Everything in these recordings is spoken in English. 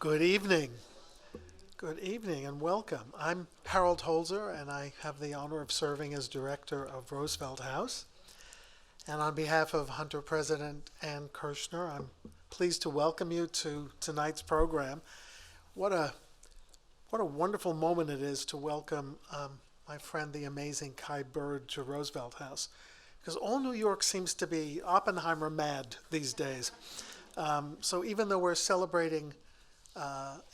Good evening. Good evening and welcome. I'm Harold Holzer, and I have the honor of serving as director of Roosevelt House. And on behalf of Hunter President Ann Kirshner, I'm pleased to welcome you to tonight's program. What a what a wonderful moment it is to welcome my friend, the amazing Kai Bird, to Roosevelt House, because all New York seems to be Oppenheimer mad these days. So even though we're celebrating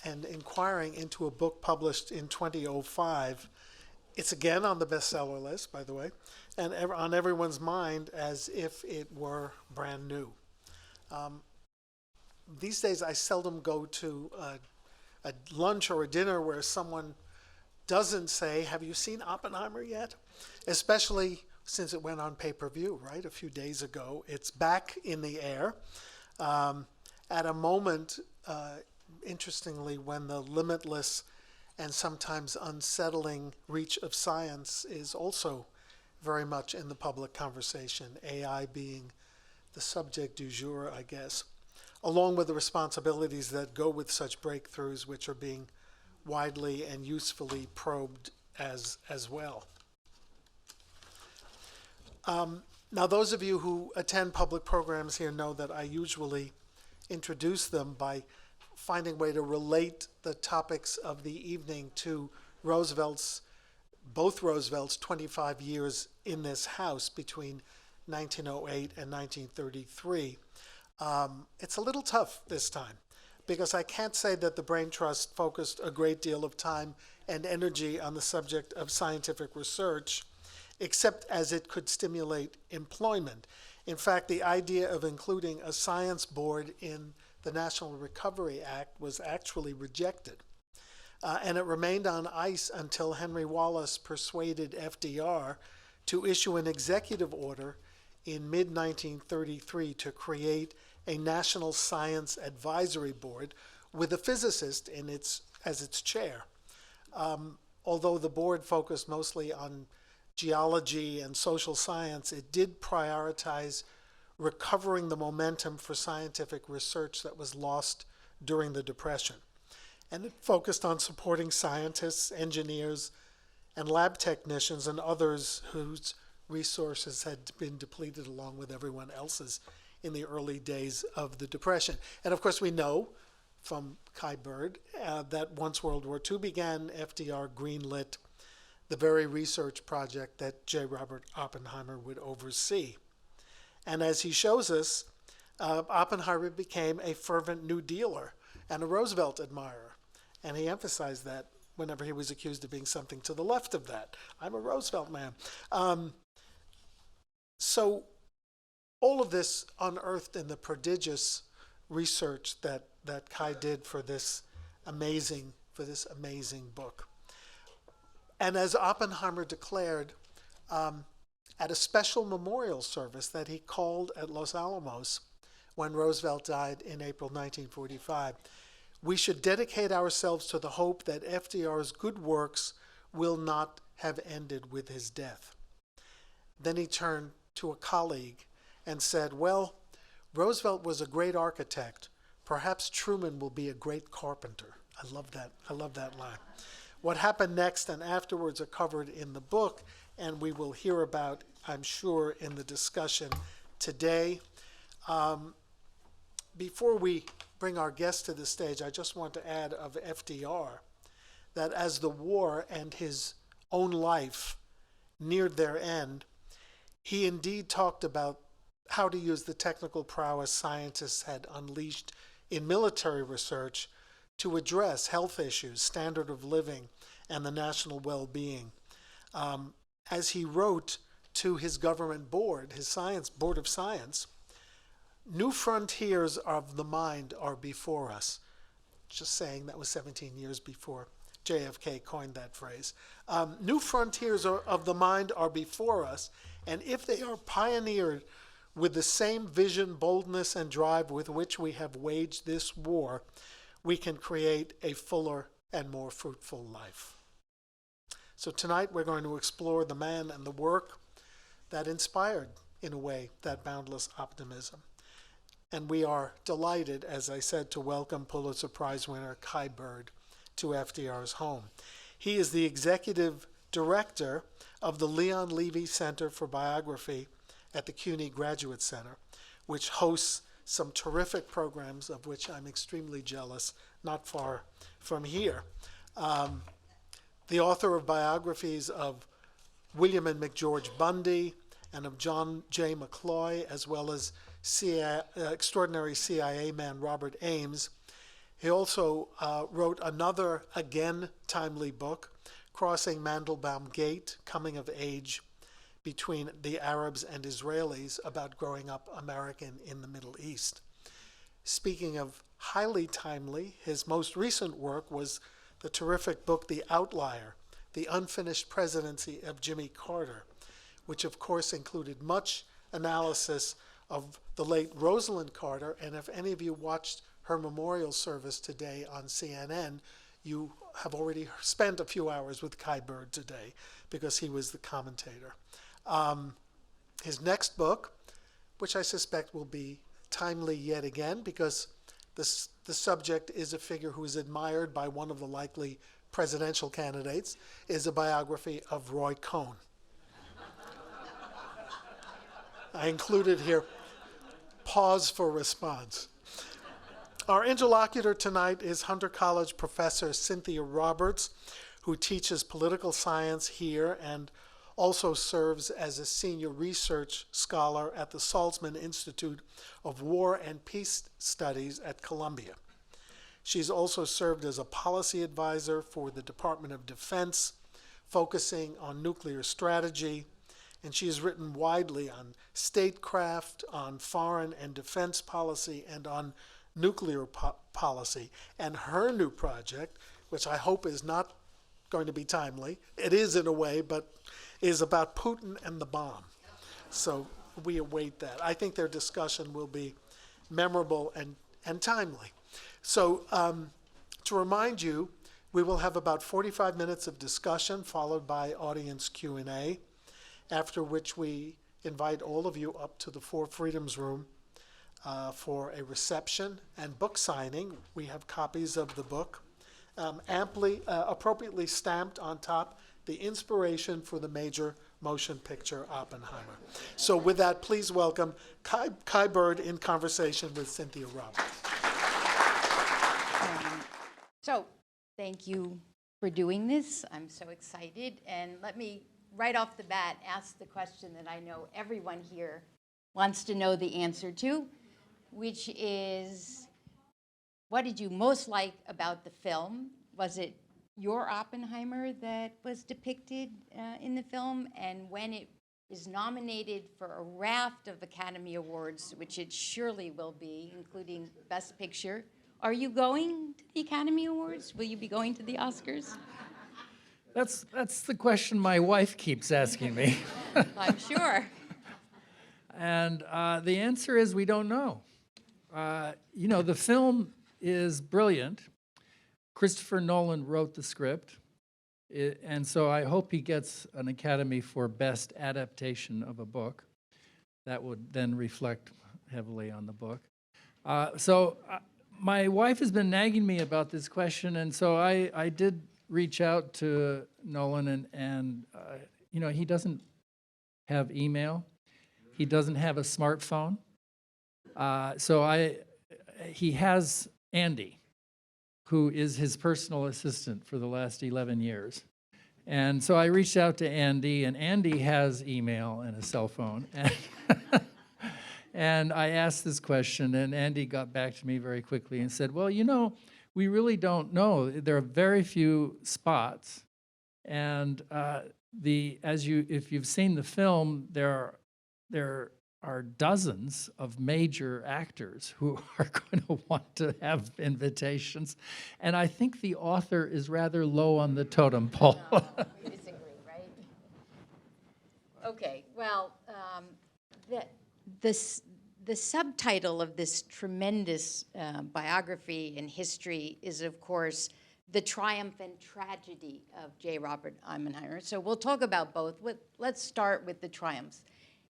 and inquiring into a book published in 2005. It's again on the bestseller list, by the way, and on everyone's mind as if it were brand new. These days, I seldom go to a lunch or a dinner where someone doesn't say, "Have you seen Oppenheimer yet?" Especially since it went on pay-per-view, right, a few days ago. It's back in the air at a moment interestingly, when the limitless and sometimes unsettling reach of science is also very much in the public conversation, AI being the subject du jour, I guess, along with the responsibilities that go with such breakthroughs, which are being widely and usefully probed as well. Now, those of you who attend public programs here know that I usually introduce them by finding a way to relate the topics of the evening to both Roosevelt's 25 years in this house between 1908 and 1933. It's a little tough this time because I can't say that the Brain Trust focused a great deal of time and energy on the subject of scientific research, except as it could stimulate employment. In fact, the idea of including a science board in the National Recovery Act was actually rejected. And it remained on ice until Henry Wallace persuaded FDR to issue an executive order in mid-1933 to create a National Science Advisory Board with a physicist as its chair. Although the board focused mostly on geology and social science, it did prioritize recovering the momentum for scientific research that was lost during the Depression. And it focused on supporting scientists, engineers, and lab technicians and others whose resources had been depleted along with everyone else's in the early days of the Depression. And of course, we know from Kai Bird that once World War II began, FDR greenlit the very research project that J. Robert Oppenheimer would oversee. And as he shows us, Oppenheimer became a fervent New Dealer and a Roosevelt admirer. And he emphasized that whenever he was accused of being something to the left of that. I'm a Roosevelt man. So all of this unearthed in the prodigious research that Kai did for this amazing book. And as Oppenheimer declared, at a special memorial service that he called at Los Alamos when Roosevelt died in April 1945, we should dedicate ourselves to the hope that FDR's good works will not have ended with his death. Then he turned to a colleague and said, "Well, Roosevelt was a great architect. Perhaps Truman will be a great carpenter." I love that line. What happened next and afterwards are covered in the book, and we will hear about, I'm sure, in the discussion today. Before we bring our guest to the stage, I just want to add of FDR that as the war and his own life neared their end, he indeed talked about how to use the technical prowess scientists had unleashed in military research to address health issues, standard of living, and the national well-being. As he wrote to his government board, his board of science, "New frontiers of the mind are before us." Just saying, that was 17 years before JFK coined that phrase. New frontiers of the mind are before us, and if they are pioneered with the same vision, boldness, and drive with which we have waged this war, we can create a fuller and more fruitful life. So tonight we're going to explore the man and the work that inspired, in a way, that boundless optimism. And we are delighted, as I said, to welcome Pulitzer Prize winner Kai Bird to FDR's home. He is the executive director of the Leon Levy Center for Biography at the CUNY Graduate Center, which hosts some terrific programs of which I'm extremely jealous, not far from here. The author of biographies of William and McGeorge Bundy and of John J. McCloy, as well as extraordinary CIA man Robert Ames. He also wrote another, again, timely book, Crossing Mandelbaum Gate, Coming of Age Between the Arabs and Israelis, about growing up American in the Middle East. Speaking of highly timely, his most recent work was the terrific book, The Outlier, The Unfinished Presidency of Jimmy Carter, which of course included much analysis of the late Rosalind Carter. And if any of you watched her memorial service today on CNN, you have already spent a few hours with Kai Bird today because he was the commentator. His next book, which I suspect will be timely yet again because the subject is a figure who is admired by one of the likely presidential candidates, is a biography of Roy Cohn. I included here, pause for response. Our interlocutor tonight is Hunter College professor Cynthia Roberts, who teaches political science here and also serves as a senior research scholar at the Salzman Institute of War and Peace Studies at Columbia. She's also served as a policy advisor for the Department of Defense, focusing on nuclear strategy, and she has written widely on statecraft, on foreign and defense policy, and on nuclear policy. And her new project, which I hope is not going to be timely, it is in a way, but is about Putin and the bomb. So we await that. I think their discussion will be memorable and timely. So to remind you, we will have about 45 minutes of discussion followed by audience Q&A, after which we invite all of you up to the Four Freedoms Room for a reception and book signing. We have copies of the book, appropriately stamped on top, the inspiration for the major motion picture Oppenheimer. So with that, please welcome Kai Bird in conversation with Cynthia Roberts. So thank you for doing this. I'm so excited. And let me, right off the bat, ask the question that I know everyone here wants to know the answer to, which is, what did you most like about the film? Was it your Oppenheimer that was depicted in the film? And when it is nominated for a raft of Academy Awards, which it surely will be, including Best Picture, are you going to the Academy Awards? Will you be going to the Oscars? That's the question my wife keeps asking me. I'm sure. And the answer is we don't know. The film is brilliant. Christopher Nolan wrote the script. And so I hope he gets an Academy for Best Adaptation of a Book. That would then reflect heavily on the book. My wife has been nagging me about this question, and so I did reach out to Nolan, and he doesn't have email. He doesn't have a smartphone. He has Andy, who is his personal assistant for the last 11 years. And so I reached out to Andy, and Andy has email and a cell phone. And I asked this question, and Andy got back to me very quickly and said, well, we really don't know. There are very few spots. And if you've seen the film, there are dozens of major actors who are going to want to have invitations. And I think the author is rather low on the totem pole. No, we disagree, right? Okay, well, the subtitle of this tremendous biography and history is, of course, The Triumph and Tragedy of J. Robert Oppenheimer. So we'll talk about both. Let's start with the triumphs.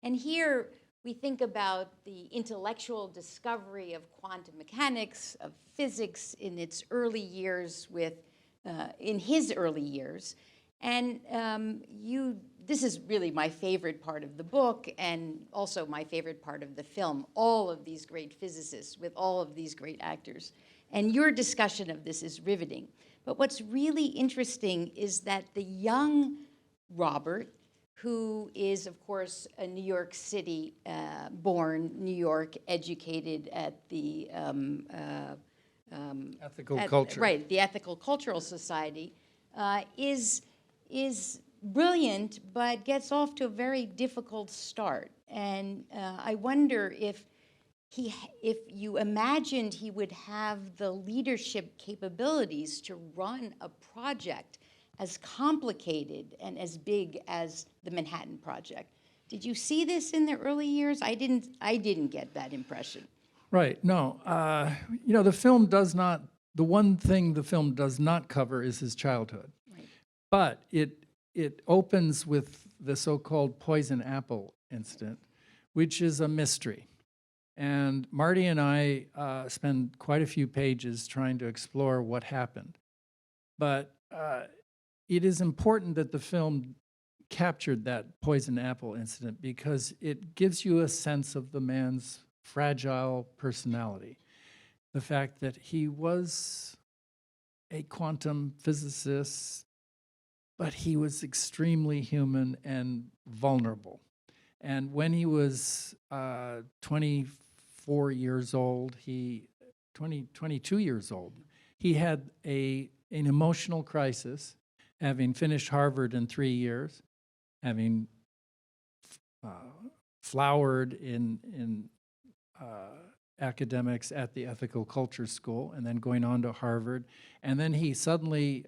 And here we think about the intellectual discovery of quantum mechanics, of physics in its early years in his early years. And this is really my favorite part of the book and also my favorite part of the film, all of these great physicists with all of these great actors. And your discussion of this is riveting. But what's really interesting is that the young Robert, who is, of course, a New York City born, New York educated at the Ethical culture. Right, the Ethical Cultural Society, is brilliant, but gets off to a very difficult start. And I wonder if you imagined he would have the leadership capabilities to run a project as complicated and as big as the Manhattan Project. Did you see this in the early years? I didn't get that impression. Right. No. The film does not. The one thing the film does not cover is his childhood, Right. but it opens with the so-called poison apple incident, which is a mystery. And Marty and I spend quite a few pages trying to explore what happened. But it is important that the film captured that poison apple incident because it gives you a sense of the man's fragile personality. The fact that he was a quantum physicist, but he was extremely human and vulnerable. And when he was 22 years old, he had an emotional crisis, having finished Harvard in 3 years, having flowered in academics at the Ethical Culture School, and then going on to Harvard. And then he suddenly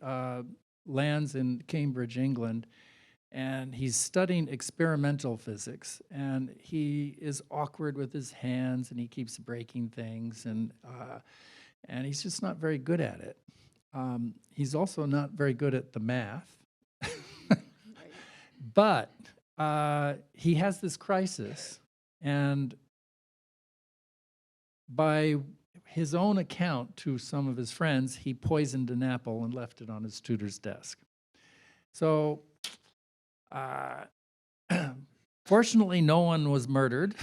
lands in Cambridge, England, and he's studying experimental physics, and he is awkward with his hands, and he keeps breaking things, and he's just not very good at it. He's also not very good at the math, but he has this crisis, and by his own account to some of his friends, he poisoned an apple and left it on his tutor's desk. So, fortunately, no one was murdered.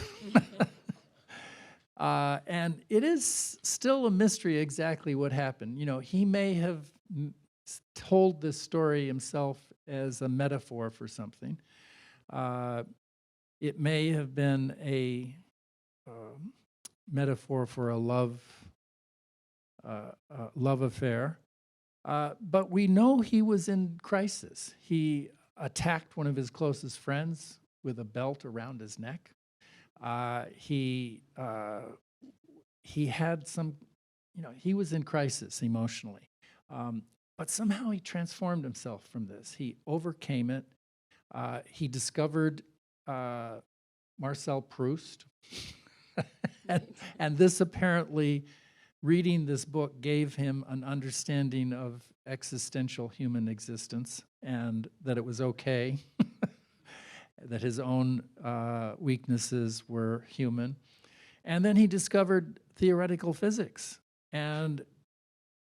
And it is still a mystery exactly what happened. He may have told this story himself as a metaphor for something. It may have been a metaphor for a love affair. But we know he was in crisis. He attacked one of his closest friends with a belt around his neck. He had some, he was in crisis emotionally. But somehow he transformed himself from this. He overcame it. He discovered Marcel Proust. and this apparently, reading this book gave him an understanding of existential human existence and that it was okay, that his own weaknesses were human. And then he discovered theoretical physics. And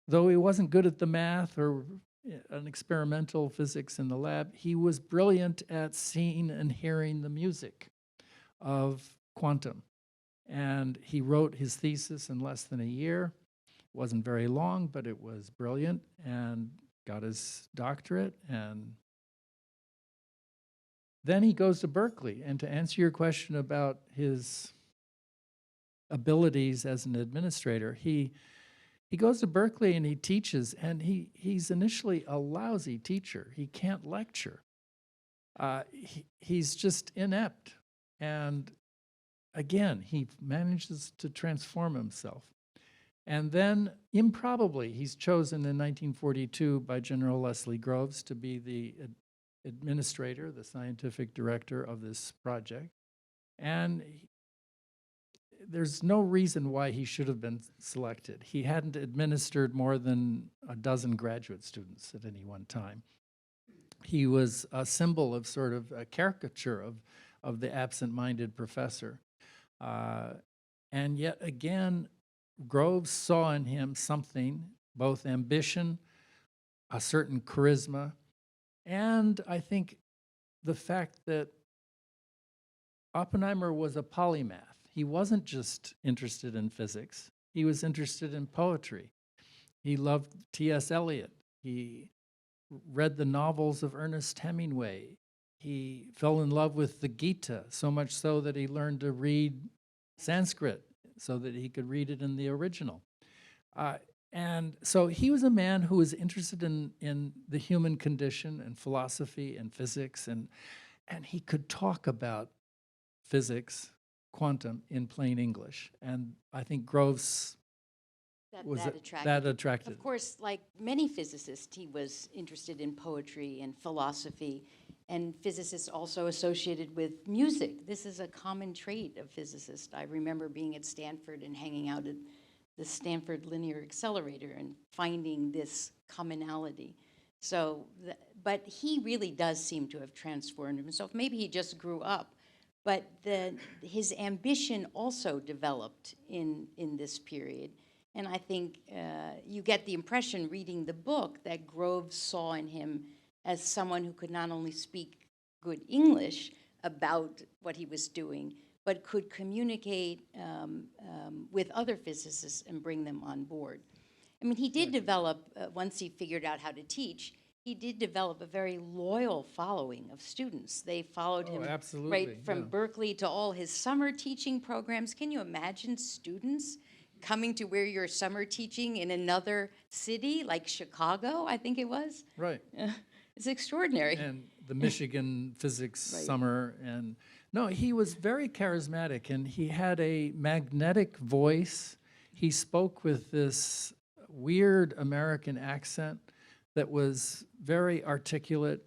though he wasn't good at the math or an experimental physics in the lab, he was brilliant at seeing and hearing the music of quantum. And he wrote his thesis in less than a year. It wasn't very long, but it was brilliant, and got his doctorate. And then he goes to Berkeley. And to answer your question about his abilities as an administrator, he goes to Berkeley and he teaches, and he's initially a lousy teacher. He can't lecture. He's just inept. And again, he manages to transform himself. And then, improbably, he's chosen in 1942 by General Leslie Groves to be the administrator, the scientific director of this project. And there's no reason why he should have been selected. He hadn't administered more than a dozen graduate students at any one time. He was a symbol of sort of a caricature of the absent-minded professor. And yet again, Groves saw in him something, both ambition, a certain charisma, and I think the fact that Oppenheimer was a polymath. He wasn't just interested in physics, he was interested in poetry. He loved T.S. Eliot. He read the novels of Ernest Hemingway. He fell in love with the Gita, so much so that he learned to read Sanskrit so that he could read it in the original. And so he was a man who was interested in the human condition and philosophy and physics, and he could talk about physics, quantum, in plain English. And I think Groves was that attracted. Of course, like many physicists, he was interested in poetry and philosophy, and physicists also associated with music. This is a common trait of physicists. I remember being at Stanford and hanging out at the Stanford Linear Accelerator and finding this commonality. So, but he really does seem to have transformed himself. Maybe he just grew up, but his ambition also developed in this period. And I think you get the impression reading the book that Groves saw in him as someone who could not only speak good English about what he was doing, but could communicate with other physicists and bring them on board. I mean, he did develop, once he figured out how to teach, he did develop a very loyal following of students. They followed him right from Berkeley to all his summer teaching programs. Can you imagine students coming to where you're summer teaching in another city, like Chicago, I think it was? Right. It's extraordinary. And the Michigan physics summer. And no, he was very charismatic, and he had a magnetic voice. He spoke with this weird American accent that was very articulate.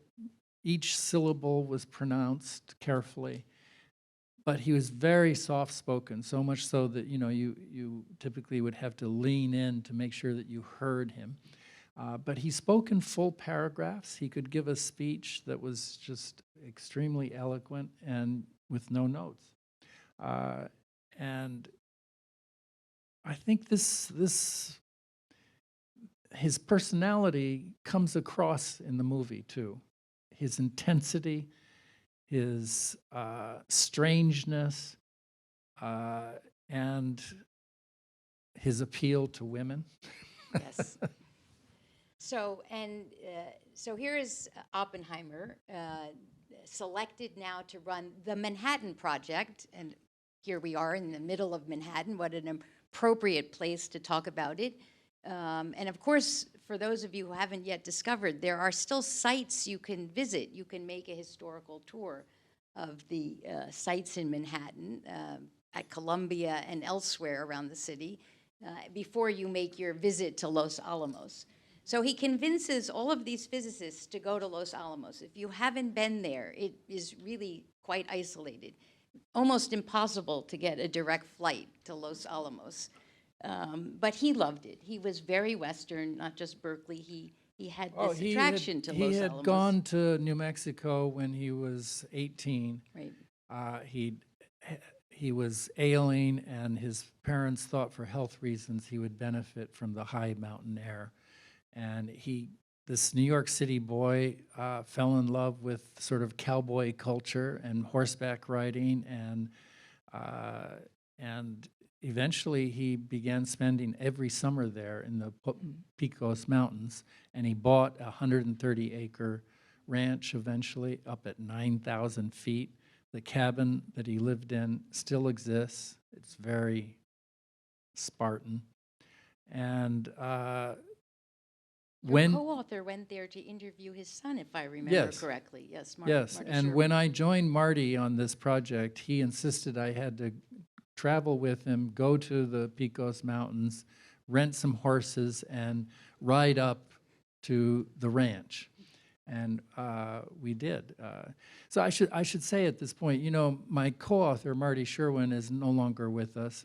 Each syllable was pronounced carefully. But he was very soft-spoken, so much so that you typically would have to lean in to make sure that you heard him. But he spoke in full paragraphs. He could give a speech that was just extremely eloquent and with no notes. And I think his personality comes across in the movie too. His intensity, his strangeness, and his appeal to women. Yes. So here is Oppenheimer, selected now to run the Manhattan Project, and here we are in the middle of Manhattan. What an appropriate place to talk about it. And of course, for those of you who haven't yet discovered, there are still sites you can visit. You can make a historical tour of the sites in Manhattan, at Columbia and elsewhere around the city, before you make your visit to Los Alamos. So he convinces all of these physicists to go to Los Alamos. If you haven't been there, it is really quite isolated. Almost impossible to get a direct flight to Los Alamos. But he loved it. He was very Western, not just Berkeley. He had this attraction to Los Alamos. He had gone to New Mexico when he was 18. Right. He was ailing, and his parents thought for health reasons he would benefit from the high mountain air. And this New York City boy, fell in love with sort of cowboy culture and horseback riding, and eventually he began spending every summer there in the Picos Mountains, and he bought a 130-acre ranch eventually up at 9,000 feet. The cabin that he lived in still exists. It's very Spartan. And Your co-author went there to interview his son, if I remember correctly. Yes, Marty and Sherwin. when I joined Marty on this project, he insisted I had to travel with him, go to the Picos Mountains, rent some horses, and ride up to the ranch. And we did. So I should say at this point, my co-author, Marty Sherwin, is no longer with us.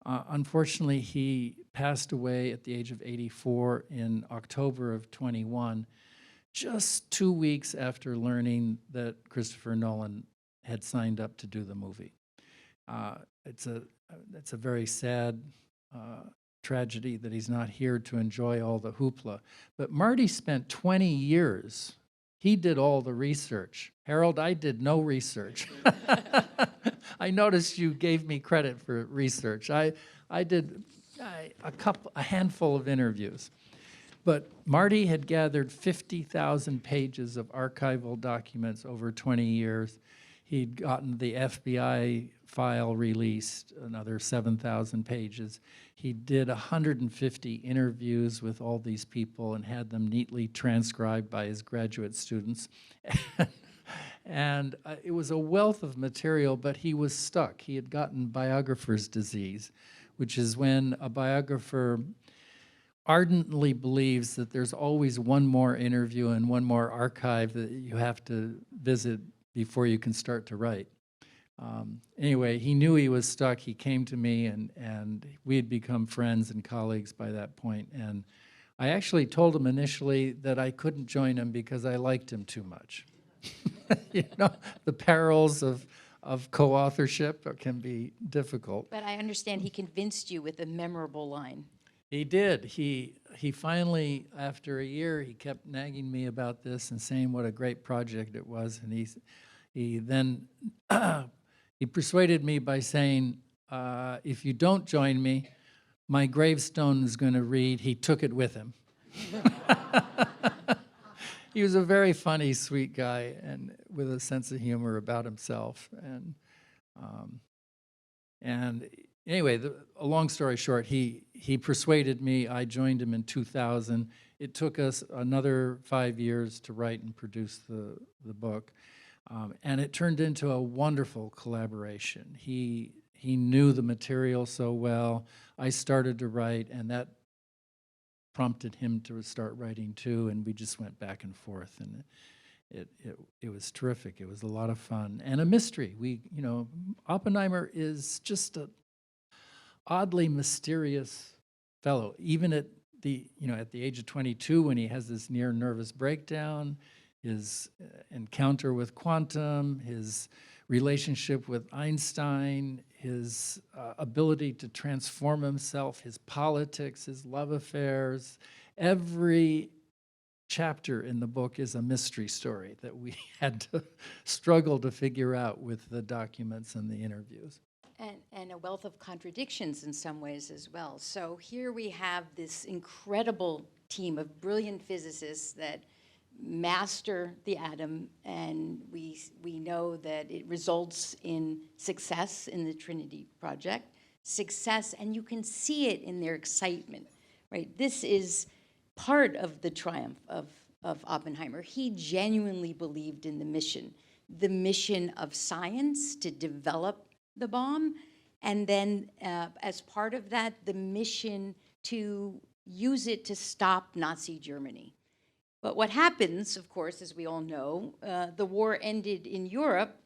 Unfortunately, he passed away at the age of 84 in October of 21, just 2 weeks after learning that Christopher Nolan had signed up to do the movie. it's a very sad tragedy that he's not here to enjoy all the hoopla. But Marty spent 20 years. He did all the research. Harold, I did no research. I noticed you gave me credit for research. I did a handful of interviews. But Marty had gathered 50,000 pages of archival documents over 20 years. He'd gotten the FBI file released, another 7,000 pages. He did 150 interviews with all these people and had them neatly transcribed by his graduate students. And it was a wealth of material, but he was stuck. He had gotten biographer's disease, which is when a biographer ardently believes that there's always one more interview and one more archive that you have to visit before you can start to write. Anyway, he knew he was stuck. He came to me, and we had become friends and colleagues by that point. And I actually told him initially that I couldn't join him because I liked him too much. You know, the perils of co-authorship can be difficult. But I understand he convinced you with a memorable line. He did. He finally, after a year, he kept nagging me about this and saying what a great project it was. And he then he persuaded me by saying, if you don't join me, my gravestone is going to read, "He took it with him." He was a very funny, sweet guy, and with a sense of humor about himself. And anyway, a long story short, he persuaded me. I joined him in 2000. It took us another 5 years to write and produce the book, and it turned into a wonderful collaboration. He knew the material so well. I started to write, and that prompted him to start writing too, and we just went back and forth, and it was terrific. It was a lot of fun and a mystery. Oppenheimer is just a oddly mysterious fellow. Even at the age of 22, when he has this near nervous breakdown, his encounter with quantum, his relationship with Einstein, his ability to transform himself, his politics, his love affairs. Every chapter in the book is a mystery story that we had to struggle to figure out with the documents and the interviews. And a wealth of contradictions in some ways as well. So here we have this incredible team of brilliant physicists that master the atom, and we know that it results in success in the Trinity Project. Success, and you can see it in their excitement, right? This is part of the triumph of Oppenheimer. He genuinely believed in the mission of science to develop the bomb, and then as part of that, the mission to use it to stop Nazi Germany. But what happens, of course, as we all know, the war ended in Europe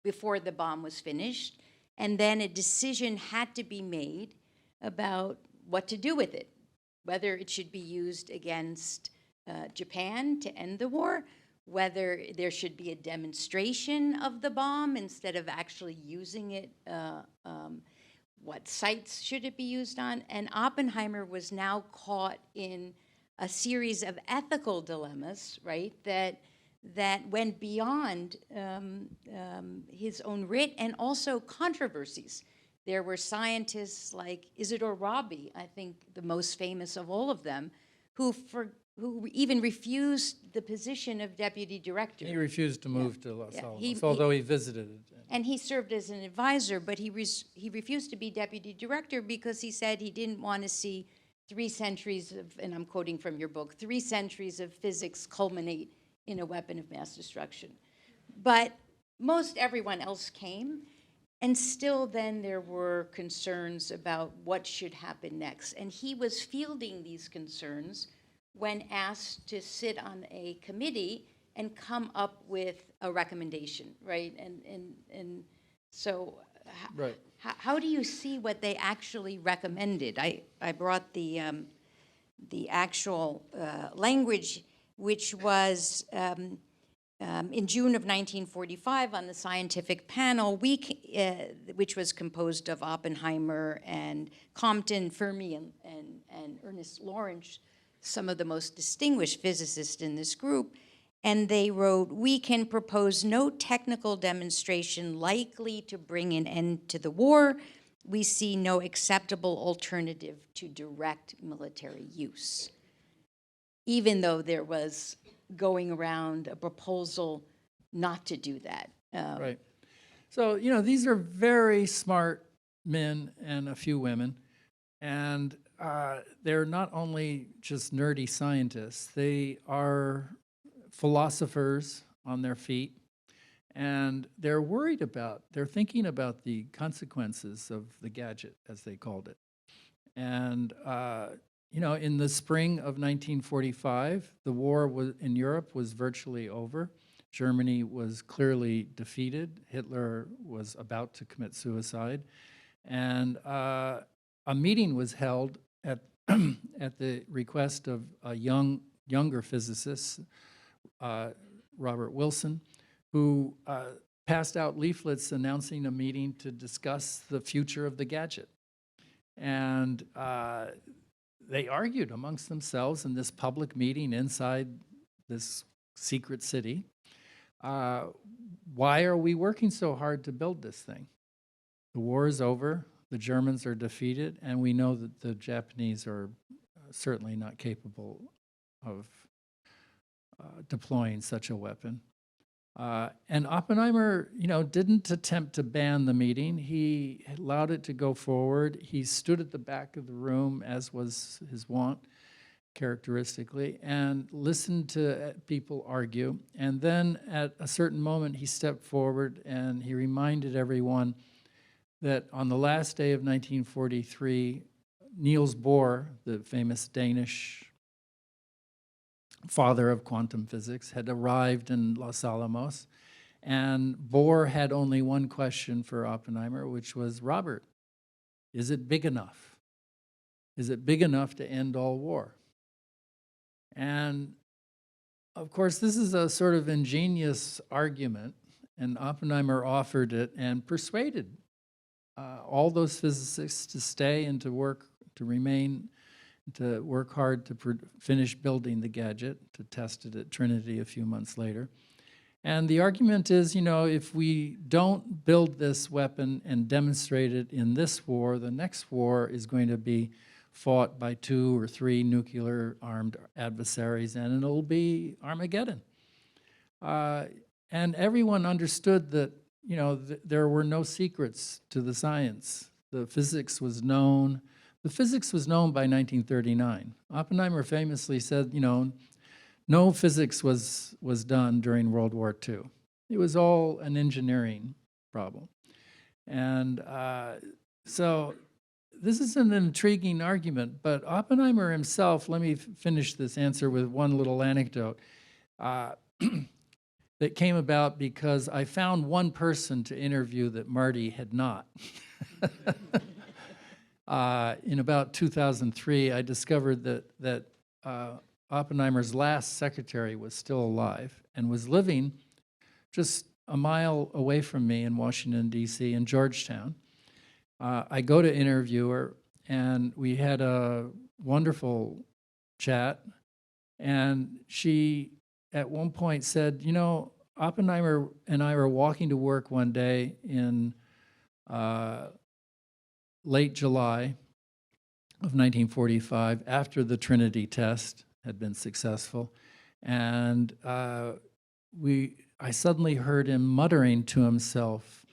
before the bomb was finished, and then a decision had to be made about what to do with it, whether it should be used against Japan to end the war, whether there should be a demonstration of the bomb instead of actually using it, what sites should it be used on, and Oppenheimer was now caught in a series of ethical dilemmas, right, that went beyond his own writ, and also controversies. There were scientists like Isidore Rabi, I think the most famous of all of them, who even refused the position of deputy director. He refused to move to Los Alamos, although he visited it. And he served as an advisor, but he refused to be deputy director because he said he didn't want to see 3 centuries of, and I'm quoting from your book, 3 centuries of physics culminate in a weapon of mass destruction. But most everyone else came, and still then there were concerns about what should happen next. And he was fielding these concerns when asked to sit on a committee and come up with a recommendation, right? And so Right. How do you see what they actually recommended? I brought the actual language, which was In June of 1945, on the scientific panel, which was composed of Oppenheimer and Compton, Fermi, and Ernest Lawrence, some of the most distinguished physicists in this group, and they wrote, "We can propose no technical demonstration likely to bring an end to the war. We see no acceptable alternative to direct military use." Even though there was going around a proposal not to do that. Right. So, these are very smart men and a few women. And they're not only just nerdy scientists, they are philosophers on their feet. And they're thinking about the consequences of the gadget, as they called it. And in the spring of 1945, the war in Europe was virtually over. Germany was clearly defeated. Hitler was about to commit suicide. And a meeting was held at, at the request of a younger physicist, Robert Wilson, who passed out leaflets announcing a meeting to discuss the future of the gadget. And they argued amongst themselves in this public meeting inside this secret city. Why are we working so hard to build this thing? The war is over, the Germans are defeated, and we know that the Japanese are certainly not capable of deploying such a weapon. And Oppenheimer, didn't attempt to ban the meeting. He allowed it to go forward. He stood at the back of the room, as was his wont, characteristically, and listened to people argue. And then at a certain moment, he stepped forward and he reminded everyone that on the last day of 1943, Niels Bohr, the famous Danish father of quantum physics, had arrived in Los Alamos, and Bohr had only one question for Oppenheimer, which was, "Robert, is it big enough? Is it big enough to end all war?" And of course, this is a sort of ingenious argument, and Oppenheimer offered it and persuaded all those physicists to stay and to work, to remain, to work hard to finish building the gadget, to test it at Trinity a few months later. And the argument is, if we don't build this weapon and demonstrate it in this war, the next war is going to be fought by 2 or 3 nuclear-armed adversaries, and it'll be Armageddon. And everyone understood that, there were no secrets to the science. The physics was known. The physics was known by 1939. Oppenheimer famously said, no physics was done during World War II. It was all an engineering problem. And so this is an intriguing argument, but Oppenheimer himself, let me finish this answer with one little anecdote that came about because I found one person to interview that Marty had not. In about 2003, I discovered that Oppenheimer's last secretary was still alive and was living just a mile away from me in Washington, D.C., in Georgetown. I go to interview her, and we had a wonderful chat, and she at one point said, Oppenheimer and I were walking to work one day in late July of 1945, after the Trinity test had been successful, and I suddenly heard him muttering to himself,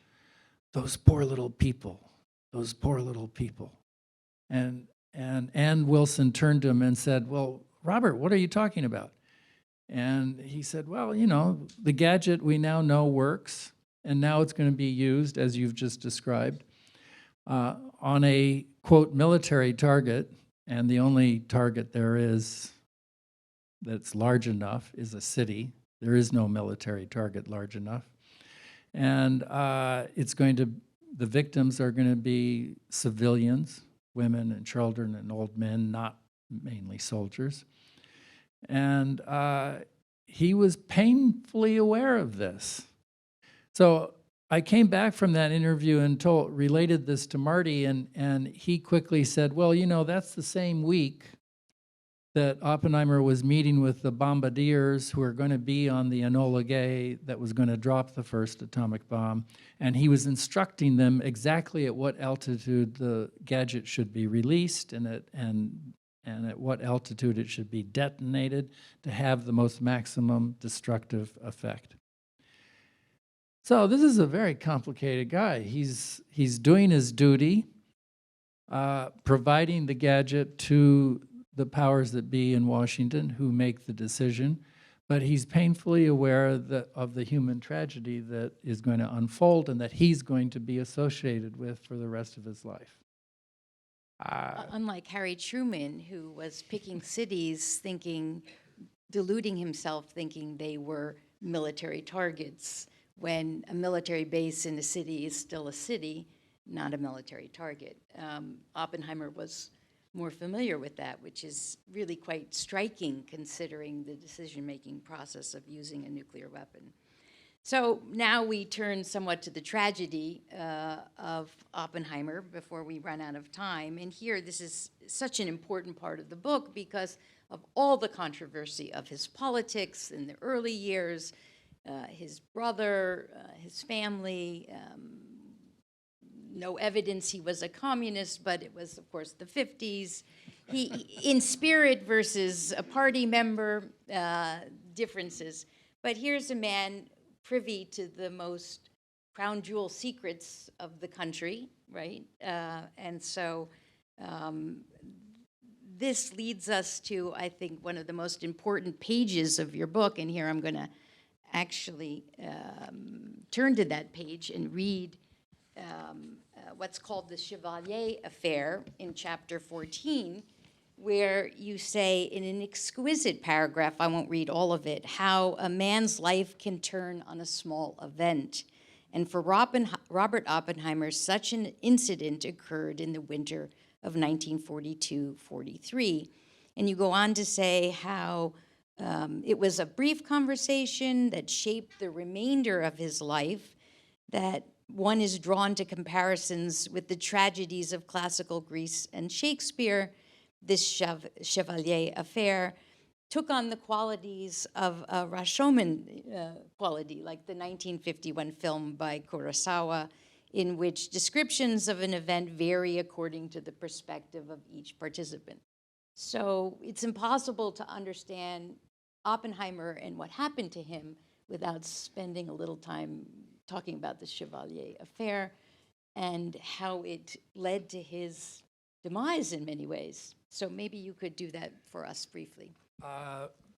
"Those poor little people, those poor little people." And Ann Wilson turned to him and said, "Well, Robert, what are you talking about?" And he said, "Well, the gadget we now know works, and now it's going to be used, as you've just described, on a, quote, military target, and the only target there is that's large enough is a city. There is no military target large enough. And the victims are going to be civilians, women and children and old men, not mainly soldiers. And he was painfully aware of this. So I came back from that interview and related this to Marty, and he quickly said, well, you know, that's the same week that Oppenheimer was meeting with the bombardiers who are going to be on the Enola Gay that was going to drop the first atomic bomb, and he was instructing them exactly at what altitude the gadget should be released and at what altitude it should be detonated to have the most maximum destructive effect. So this is a very complicated guy. He's doing his duty, providing the gadget to the powers that be in Washington who make the decision, but he's painfully aware of the human tragedy that is going to unfold and that he's going to be associated with for the rest of his life. Unlike Harry Truman, who was picking cities deluding himself, thinking they were military targets, when a military base in a city is still a city, not a military target. Oppenheimer was more familiar with that, which is really quite striking considering the decision-making process of using a nuclear weapon. So now we turn somewhat to the tragedy of Oppenheimer before we run out of time. And here, this is such an important part of the book because of all the controversy of his politics in the early years, his brother, his family, no evidence he was a communist, but it was, of course, the 50s. He, in spirit versus a party member, differences. But here's a man privy to the most crown jewel secrets of the country, right? And so this leads us to, I think, one of the most important pages of your book. And here I'm going to actually turn to that page and read what's called the Chevalier Affair in chapter 14, where you say in an exquisite paragraph, I won't read all of it, how a man's life can turn on a small event. And for Robert Oppenheimer, such an incident occurred in the winter of 1942-43. And you go on to say how it was a brief conversation that shaped the remainder of his life, that one is drawn to comparisons with the tragedies of classical Greece and Shakespeare. This Chevalier Affair took on the qualities of a Rashomon quality, like the 1951 film by Kurosawa, in which descriptions of an event vary according to the perspective of each participant. So it's impossible to understand Oppenheimer and what happened to him without spending a little time talking about the Chevalier Affair and how it led to his demise in many ways. So maybe you could do that for us briefly.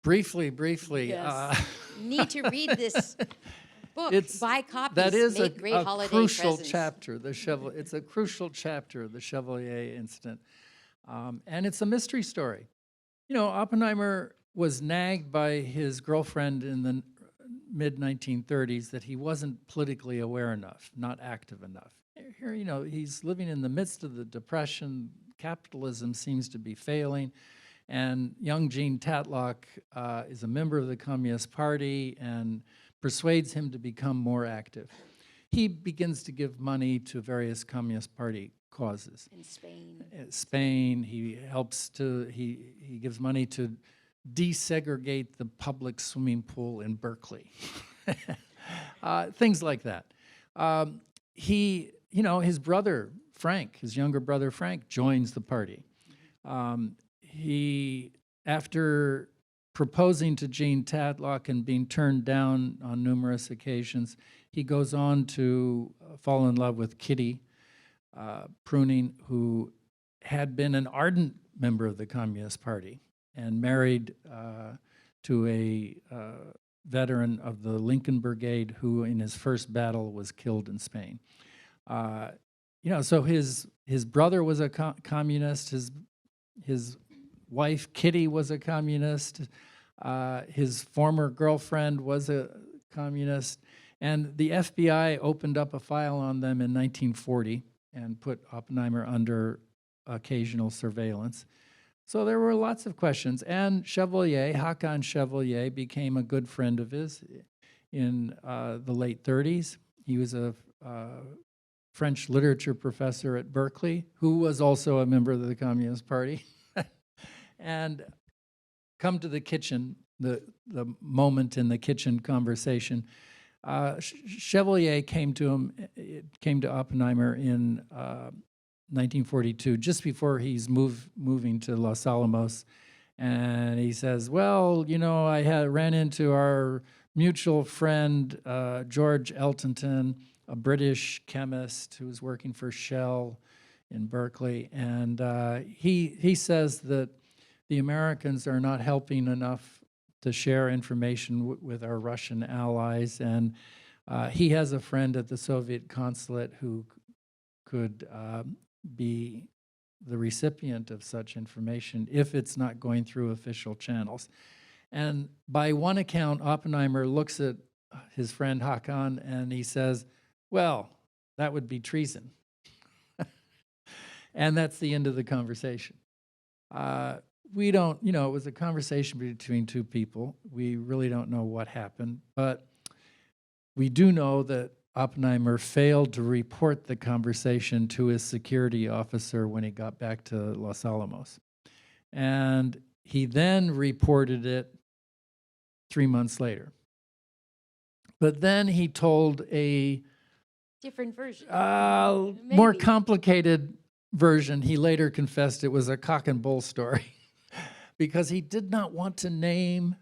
Briefly. Yes. You need to read this book. Buy copies. That is make great a holiday crucial presents. chapter. It's a crucial chapter, the Chevalier incident. And it's a mystery story. You know, Oppenheimer was nagged by his girlfriend in the mid-1930s that he wasn't politically aware enough, not active enough. Here, you know, he's living in the midst of the Depression. Capitalism seems to be failing. And young Gene Tatlock is a member of the Communist Party and persuades him to become more active. He begins to give money to various Communist Party causes. In Spain. Spain, he gives money to desegregate the public swimming pool in Berkeley. Things like that. His brother, Frank, his younger brother, Frank, joins the party. After proposing to Gene Tatlock and being turned down on numerous occasions, he goes on to fall in love with Kitty Pruning, who had been an ardent member of the Communist Party and married to a veteran of the Lincoln Brigade who in his first battle was killed in Spain. So his brother was a communist, his wife Kitty was a communist, his former girlfriend was a communist, and the FBI opened up a file on them in 1940 and put Oppenheimer under occasional surveillance. So there were lots of questions. And Chevalier, Hakan Chevalier, became a good friend of his in the late 30s. He was a French literature professor at Berkeley, who was also a member of the Communist Party. And come to the kitchen, the moment in the kitchen conversation. Chevalier came to Oppenheimer in 1942, just before he's moving to Los Alamos. And he says, well, you know, I ran into our mutual friend, George Eltonton, a British chemist who was working for Shell in Berkeley. And he says that the Americans are not helping enough to share information with our Russian allies. And he has a friend at the Soviet consulate who could be the recipient of such information if it's not going through official channels. And by one account, Oppenheimer looks at his friend Hakan and he says, well, that would be treason. And that's the end of the conversation. We don't, you know, it was a conversation between two people. We really don't know what happened, but we do know that Oppenheimer failed to report the conversation to his security officer when he got back to Los Alamos. And he then reported it 3 months later. But then he told a Different version. more Maybe. complicated version. He later confessed it was a cock and bull story because he did not want to name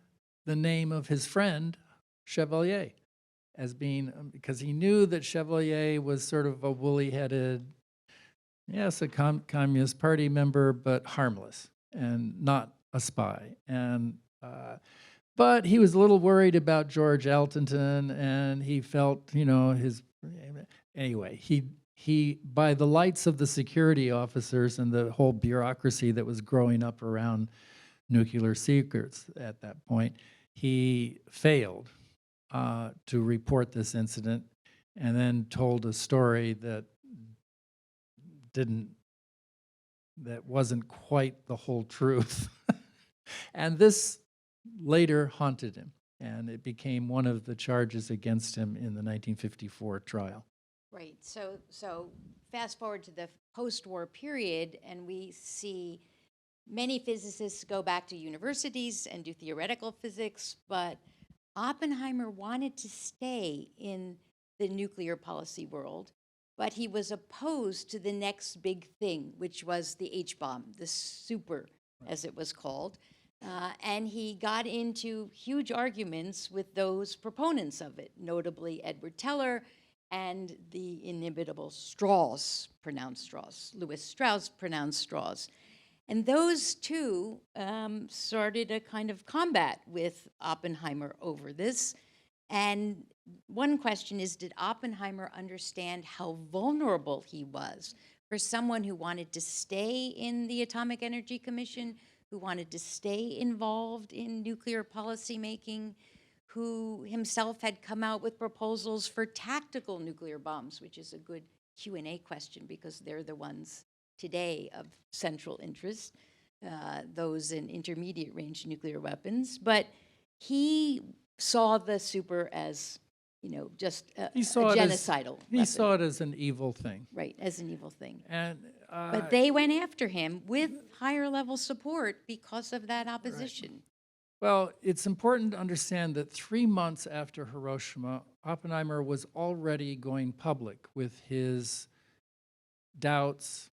the name of his friend, Chevalier, as being, because he knew that Chevalier was sort of a woolly-headed, yes, a Communist Party member, but harmless and not a spy. And but he was a little worried about George Eltonton, and he felt, you know, anyway, he by the lights of the security officers and the whole bureaucracy that was growing up around nuclear secrets at that point, he failed to report this incident, and then told a story that wasn't quite the whole truth. And this later haunted him, and it became one of the charges against him in the 1954 trial. Right. So fast forward to the post-war period, and we see many physicists go back to universities and do theoretical physics, but Oppenheimer wanted to stay in the nuclear policy world, but he was opposed to the next big thing, which was the H-bomb, the super, as it was called. And he got into huge arguments with those proponents of it, notably Edward Teller and the inimitable Strauss, pronounced Strauss, Louis Strauss, pronounced Strauss. And those two started a kind of combat with Oppenheimer over this. And one question is, did Oppenheimer understand how vulnerable he was for someone who wanted to stay in the Atomic Energy Commission, who wanted to stay involved in nuclear policymaking, who himself had come out with proposals for tactical nuclear bombs, which is a good Q&A question because they're the ones today of central interest, those in intermediate range nuclear weapons. But he saw the super as, you know, just a genocidal weapon. He saw it as an evil thing. Right, as an evil thing. And but they went after him with higher level support because of that opposition. Right. Well, it's important to understand that 3 months after Hiroshima, Oppenheimer was already going public with his doubts,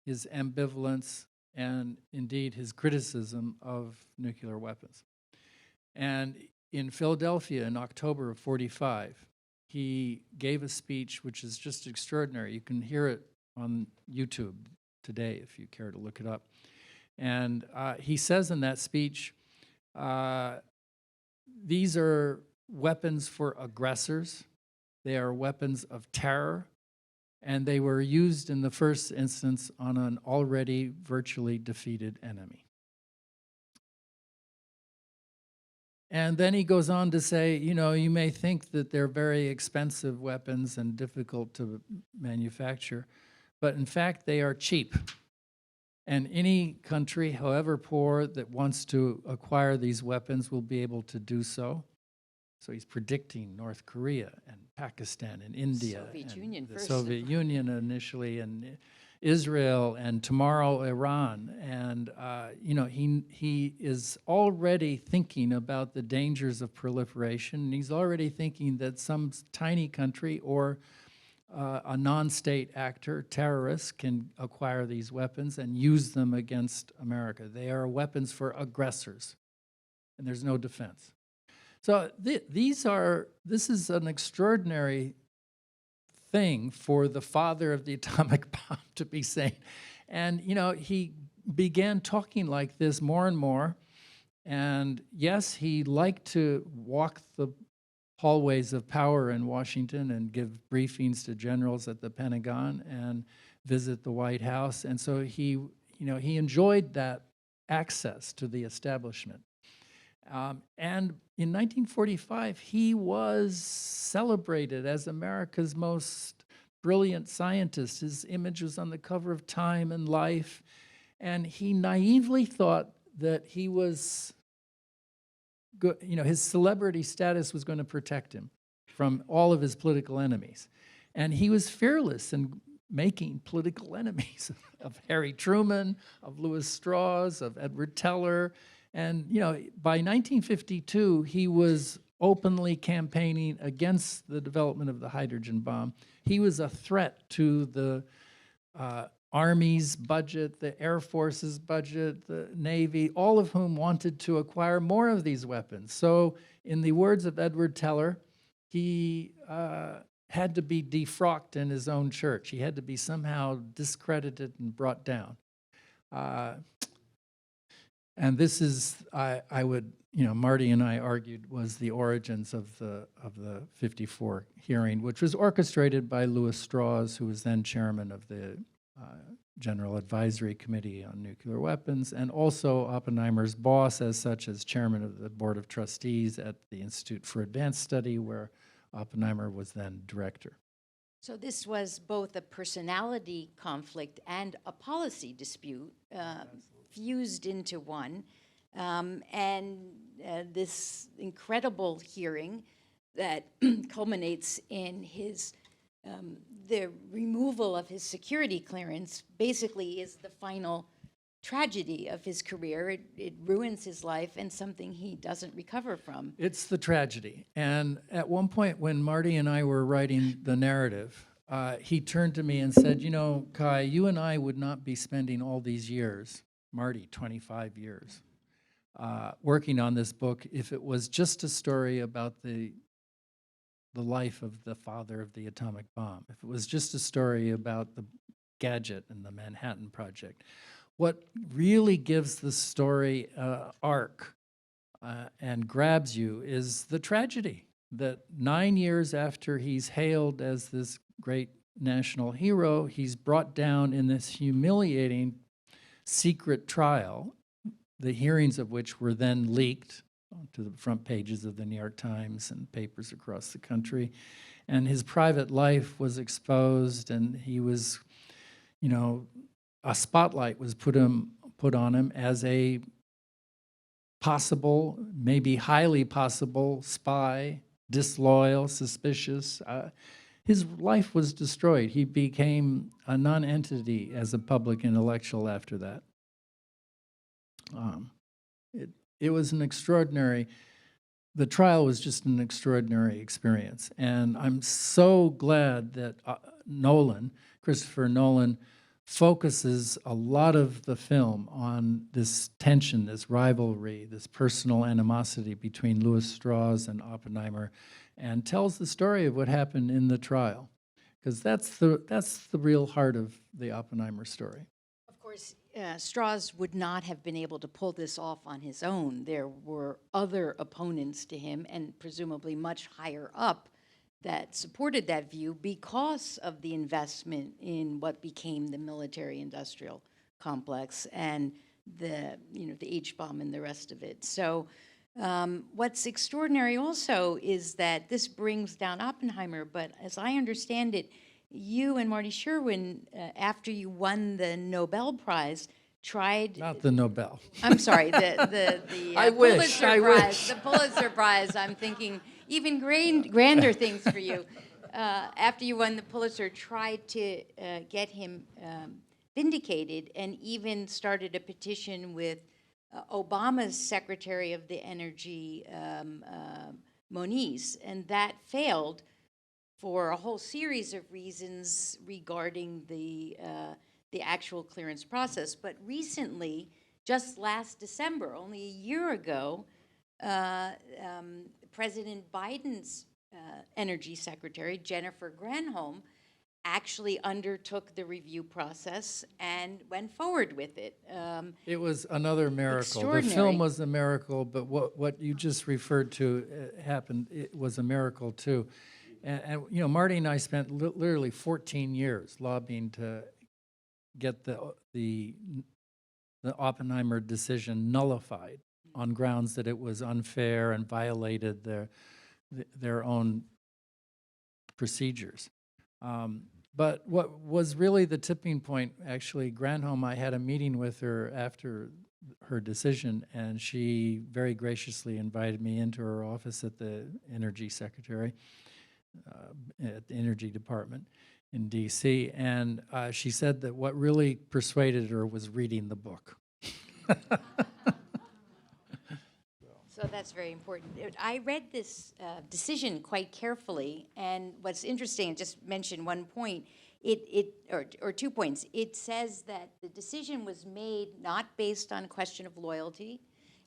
his ambivalence, and indeed his criticism of nuclear weapons. And in Philadelphia in October of '45, he gave a speech which is just extraordinary. You can hear it on YouTube today if you care to look it up. And he says in that speech, these are weapons for aggressors. They are weapons of terror. And they were used in the first instance on an already virtually defeated enemy. And then he goes on to say, you know, you may think that they're very expensive weapons and difficult to manufacture, but in fact, they are cheap. And any country, however poor, that wants to acquire these weapons will be able to do so. So he's predicting North Korea and Pakistan and India. Soviet and Union the first. Soviet Union initially, and Israel, and tomorrow Iran. And he is already thinking about the dangers of proliferation. And he's already thinking that some tiny country or a non-state actor, terrorists, can acquire these weapons and use them against America. They are weapons for aggressors, and there's no defense. So this is an extraordinary thing for the father of the atomic bomb to be saying. And, he began talking like this more and more. And yes, he liked to walk the hallways of power in Washington and give briefings to generals at the Pentagon and visit the White House. And so he enjoyed that access to the establishment. And in 1945, he was celebrated as America's most brilliant scientist. His image was on the cover of Time and Life. And he naively thought that he was his celebrity status was going to protect him from all of his political enemies. And he was fearless in making political enemies of Harry Truman, of Lewis Strauss, of Edward Teller. And, by 1952, he was openly campaigning against the development of the hydrogen bomb. He was a threat to the Army's budget, the Air Force's budget, the Navy, all of whom wanted to acquire more of these weapons. So in the words of Edward Teller, he had to be defrocked in his own church. He had to be somehow discredited and brought down. And this is, I would, Marty and I argued, was the origins of the 54 hearing, which was orchestrated by Lewis Strauss, who was then chairman of the General Advisory Committee on Nuclear Weapons, and also Oppenheimer's boss, as such, as chairman of the Board of Trustees at the Institute for Advanced Study, where Oppenheimer was then director. So this was both a personality conflict and a policy dispute fused into one. This incredible hearing that culminates in his the removal of his security clearance basically is the final tragedy of his career. It ruins his life and something he doesn't recover from. It's the tragedy. And at one point when Marty and I were writing the narrative, he turned to me and said, Kai, you and I would not be spending all these years, Marty, 25 years, working on this book if it was just a story about the life of the father of the atomic bomb, if it was just a story about the gadget and the Manhattan Project. What really gives the story arc and grabs you is the tragedy that 9 years after he's hailed as this great national hero, he's brought down in this humiliating secret trial, the hearings of which were then leaked to the front pages of the New York Times and papers across the country. And his private life was exposed, and he was, a spotlight was put on him as a possible, maybe highly possible spy, disloyal, suspicious. His life was destroyed. He became a non-entity as a public intellectual after that. It was an extraordinary, the trial was just an extraordinary experience. And I'm so glad that Christopher Nolan, focuses a lot of the film on this tension, this rivalry, this personal animosity between Lewis Strauss and Oppenheimer, and tells the story of what happened in the trial. Because that's the real heart of the Oppenheimer story. Of course, Strauss would not have been able to pull this off on his own. There were other opponents to him, and presumably much higher up, that supported that view because of the investment in what became the military-industrial complex and the H-bomb and the rest of it. So what's extraordinary also is that this brings down Oppenheimer, but as I understand it, you and Marty Sherwin, after you won the Nobel Prize, tried. Not the Nobel. I'm sorry, the I wish, Pulitzer I Prize. wish. The Pulitzer Prize. I'm thinking even grander things for you. After you won the Pulitzer, tried to get him vindicated, and even started a petition with Obama's Secretary of the Energy, Moniz, and that failed for a whole series of reasons regarding the actual clearance process. But recently, just last December, only a year ago, President Biden's Energy Secretary, Jennifer Granholm, actually undertook the review process and went forward with it. It was another miracle. The Extraordinary. film was a miracle, but what you just referred to happened. It was a miracle too. And you know, Marty and I spent literally 14 years lobbying to get the Oppenheimer decision nullified on grounds that it was unfair and violated their own procedures. But what was really the tipping point, actually, Granholm, I had a meeting with her after her decision, and she very graciously invited me into her office at the Energy Secretary, at the Energy Department in D.C., and she said that what really persuaded her was reading the book. So that's very important. I read this decision quite carefully, and what's interesting, just mention one point, or 2 points. It says that the decision was made not based on a question of loyalty,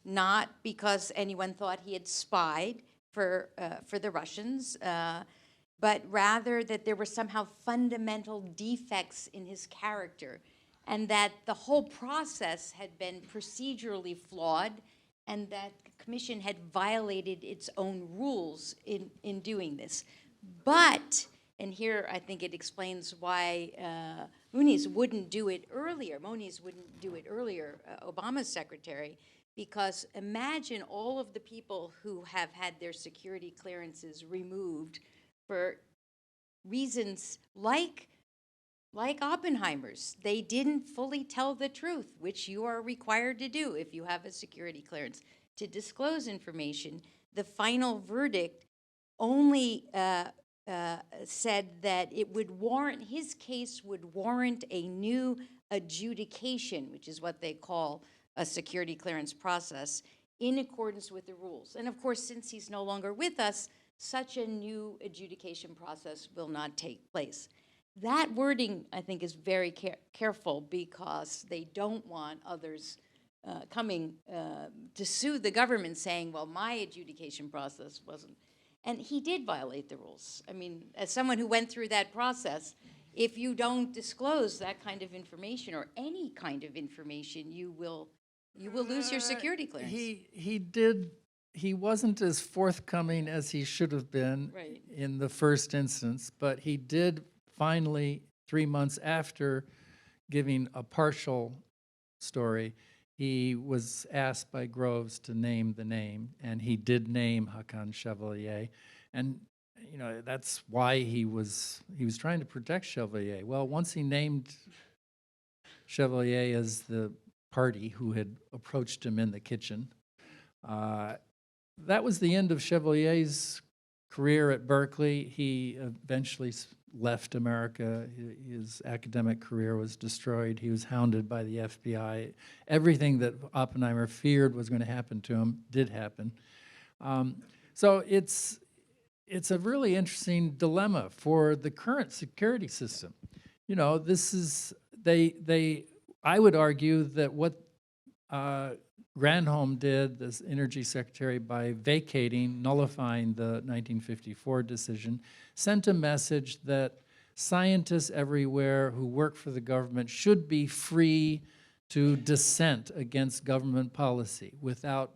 not because anyone thought he had spied for the Russians, but rather that there were somehow fundamental defects in his character, and that the whole process had been procedurally flawed, and that the commission had violated its own rules in doing this. But, and here I think it explains why Moniz wouldn't do it earlier, Obama's secretary, because imagine all of the people who have had their security clearances removed for reasons like Oppenheimer's. They didn't fully tell the truth, which you are required to do if you have a security clearance, to disclose information. The final verdict only said that it would warrant, his case would warrant a new adjudication, which is what they call a security clearance process, in accordance with the rules. And of course, since he's no longer with us, such a new adjudication process will not take place. That wording, I think, is very careful, because they don't want others coming to sue the government saying, well, my adjudication process wasn't. And he did violate the rules. I mean, as someone who went through that process, if you don't disclose that kind of information or any kind of information, you will lose your security clearance. He wasn't as forthcoming as he should have been in the first instance, but he did finally, 3 months after giving a partial story, he was asked by Groves to name the name, and he did name Hakan Chevalier. And you know, that's why he was trying to protect Chevalier. Well, once he named Chevalier as the party who had approached him in the kitchen, that was the end of Chevalier's career at Berkeley. He eventually left America. His academic career was destroyed. He was hounded by the FBI. Everything that Oppenheimer feared was going to happen to him did happen. So it's a really interesting dilemma for the current security system. You know, this is, I would argue that what Granholm did, this energy secretary, by nullifying the 1954 decision, sent a message that scientists everywhere who work for the government should be free to dissent against government policy without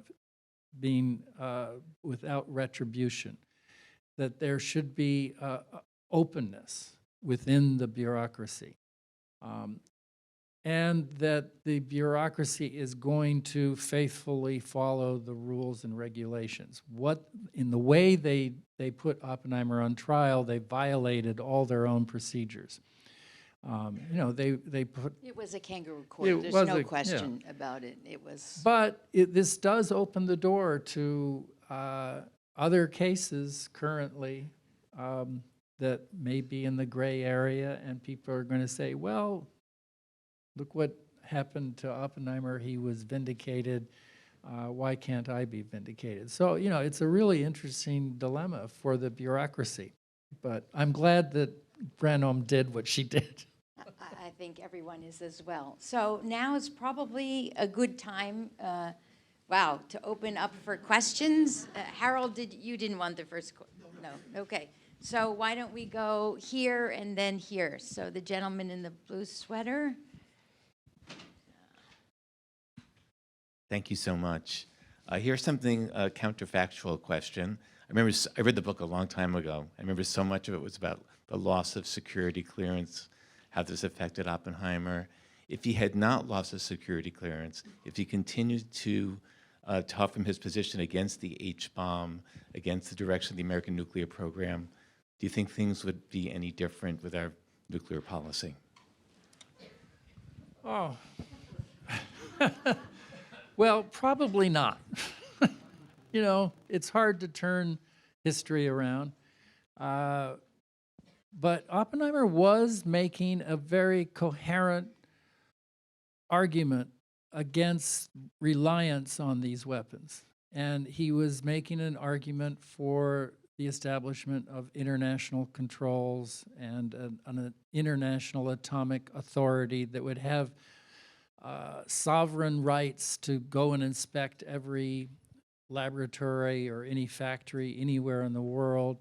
retribution. That there should be openness within the bureaucracy. And that the bureaucracy is going to faithfully follow the rules and regulations. In the way they put Oppenheimer on trial, they violated all their own procedures. They put. It was a kangaroo court. It There's was no yeah. question about it. It was. But this does open the door to other cases currently that may be in the gray area, and people are going to say, well, look what happened to Oppenheimer. He was vindicated. Why can't I be vindicated? So, it's a really interesting dilemma for the bureaucracy. But I'm glad that Branholm did what she did. I think everyone is as well. So now is probably a good time, to open up for questions. Harold, you didn't want the first? No. Okay. So why don't we go here and then here? So the gentleman in the blue sweater. Thank you so much. Here's something, a counterfactual question. I read the book a long time ago. I remember so much of it was about the loss of security clearance, how this affected Oppenheimer. If he had not lost his security clearance, if he continued to tough from his position against the H-bomb, against the direction of the American nuclear program, do you think things would be any different with our nuclear policy? Oh. Well, probably not. It's hard to turn history around. But Oppenheimer was making a very coherent argument against reliance on these weapons. And he was making an argument for the establishment of international controls and an international atomic authority that would have sovereign rights to go and inspect every laboratory or any factory anywhere in the world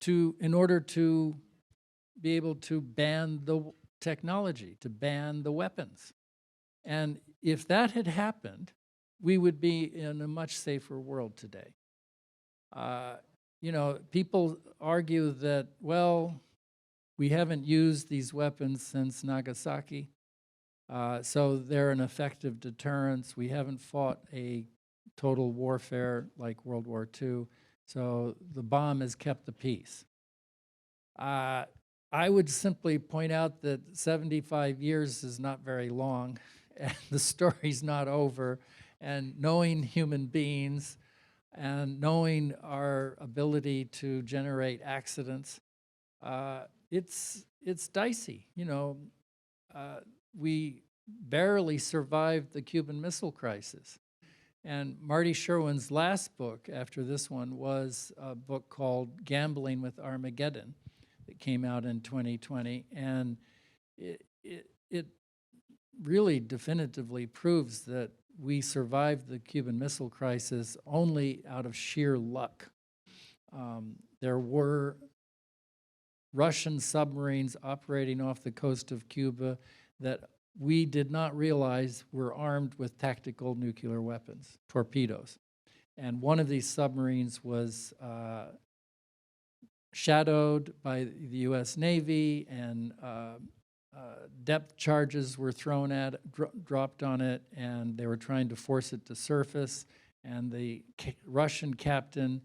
in order to be able to ban the technology, to ban the weapons. And if that had happened, we would be in a much safer world today. People argue that, well, we haven't used these weapons since Nagasaki, so they're an effective deterrence. We haven't fought a total warfare like World War II, so the bomb has kept the peace. I would simply point out that 75 years is not very long, and the story's not over, and knowing human beings and knowing our ability to generate accidents, it's dicey. We barely survived the Cuban Missile Crisis. And Marty Sherwin's last book after this one was a book called Gambling with Armageddon that came out in 2020. And it really definitively proves that we survived the Cuban Missile Crisis only out of sheer luck. There were Russian submarines operating off the coast of Cuba that we did not realize were armed with tactical nuclear weapons, torpedoes. And one of these submarines was shadowed by the U.S. Navy, and depth charges were thrown at, dropped on it, and they were trying to force it to surface. And the Russian captain